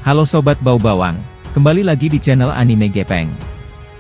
Halo Sobat Bau Bawang, kembali lagi di channel Anime Gepeng.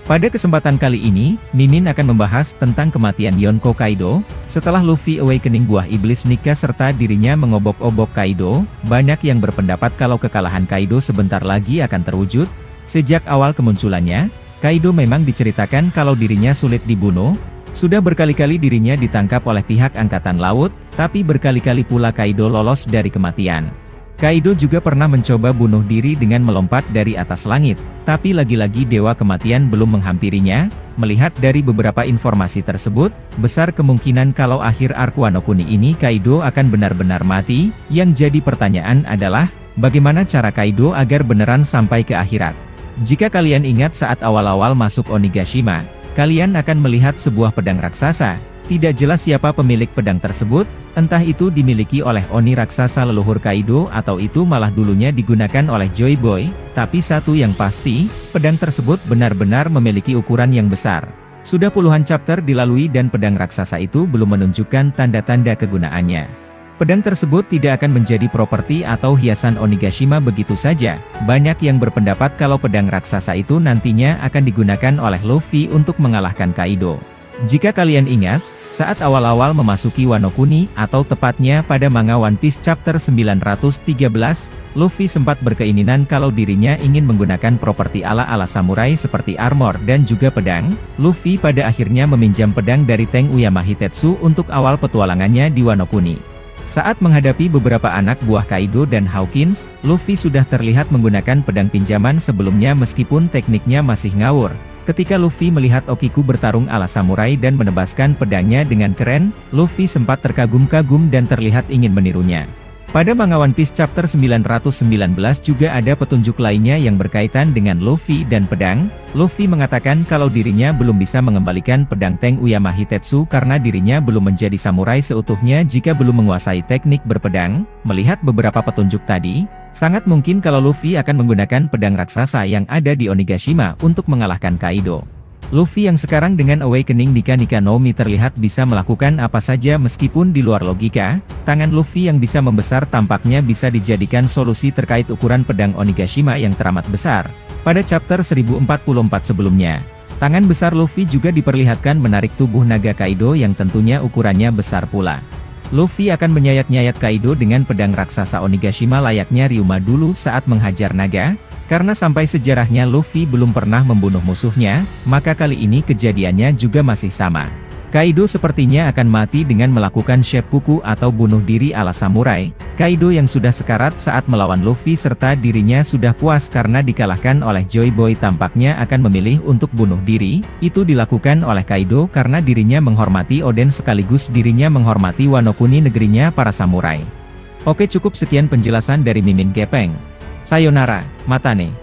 Pada kesempatan kali ini, Mimin akan membahas tentang kematian Yonko Kaido. Setelah Luffy awakening buah iblis Nika serta dirinya mengobok-obok Kaido, banyak yang berpendapat kalau kekalahan Kaido sebentar lagi akan terwujud. Sejak awal kemunculannya, Kaido memang diceritakan kalau dirinya sulit dibunuh. Sudah berkali-kali dirinya ditangkap oleh pihak Angkatan Laut, tapi berkali-kali pula Kaido lolos dari kematian. Kaido juga pernah mencoba bunuh diri dengan melompat dari atas langit, tapi lagi-lagi Dewa Kematian belum menghampirinya. Melihat dari beberapa informasi tersebut, besar kemungkinan kalau akhir arc Wano Kuni ini Kaido akan benar-benar mati. Yang jadi pertanyaan adalah, bagaimana cara Kaido agar beneran sampai ke akhirat? Jika kalian ingat saat awal-awal masuk Onigashima, kalian akan melihat sebuah pedang raksasa. Tidak jelas siapa pemilik pedang tersebut, entah itu dimiliki oleh Oni raksasa leluhur Kaido atau itu malah dulunya digunakan oleh Joy Boy, tapi satu yang pasti, pedang tersebut benar-benar memiliki ukuran yang besar. Sudah puluhan chapter dilalui dan pedang raksasa itu belum menunjukkan tanda-tanda kegunaannya. Pedang tersebut tidak akan menjadi properti atau hiasan Onigashima begitu saja. Banyak yang berpendapat kalau pedang raksasa itu nantinya akan digunakan oleh Luffy untuk mengalahkan Kaido. Jika kalian ingat, saat awal-awal memasuki Wano Kuni, atau tepatnya pada manga One Piece chapter 913, Luffy sempat berkeinginan kalau dirinya ingin menggunakan properti ala-ala samurai seperti armor dan juga pedang. Luffy pada akhirnya meminjam pedang dari Teng Uyama Hitetsu untuk awal petualangannya di Wano Kuni. Saat menghadapi beberapa anak buah Kaido dan Hawkins, Luffy sudah terlihat menggunakan pedang pinjaman sebelumnya meskipun tekniknya masih ngawur. Ketika Luffy melihat Okiku bertarung ala samurai dan menebaskan pedangnya dengan keren, Luffy sempat terkagum-kagum dan terlihat ingin menirunya. Pada manga One Piece chapter 919 juga ada petunjuk lainnya yang berkaitan dengan Luffy dan pedang. Luffy mengatakan kalau dirinya belum bisa mengembalikan pedang Teng Uyama Hitetsu karena dirinya belum menjadi samurai seutuhnya jika belum menguasai teknik berpedang. Melihat beberapa petunjuk tadi, sangat mungkin kalau Luffy akan menggunakan pedang raksasa yang ada di Onigashima untuk mengalahkan Kaido. Luffy yang sekarang dengan awakening Nika no Mi terlihat bisa melakukan apa saja meskipun di luar logika. Tangan Luffy yang bisa membesar tampaknya bisa dijadikan solusi terkait ukuran pedang Onigashima yang teramat besar. Pada chapter 1044 sebelumnya, tangan besar Luffy juga diperlihatkan menarik tubuh naga Kaido yang tentunya ukurannya besar pula. Luffy akan menyayat-nyayat Kaido dengan pedang raksasa Onigashima layaknya Ryuma dulu saat menghajar naga. Karena sampai sejarahnya Luffy belum pernah membunuh musuhnya, maka kali ini kejadiannya juga masih sama. Kaido sepertinya akan mati dengan melakukan seppuku atau bunuh diri ala samurai. Kaido yang sudah sekarat saat melawan Luffy serta dirinya sudah puas karena dikalahkan oleh Joy Boy tampaknya akan memilih untuk bunuh diri. Itu dilakukan oleh Kaido karena dirinya menghormati Oden sekaligus dirinya menghormati Wano Kuni negerinya para samurai. Oke, cukup sekian penjelasan dari Mimin Gepeng. Sayonara, matane.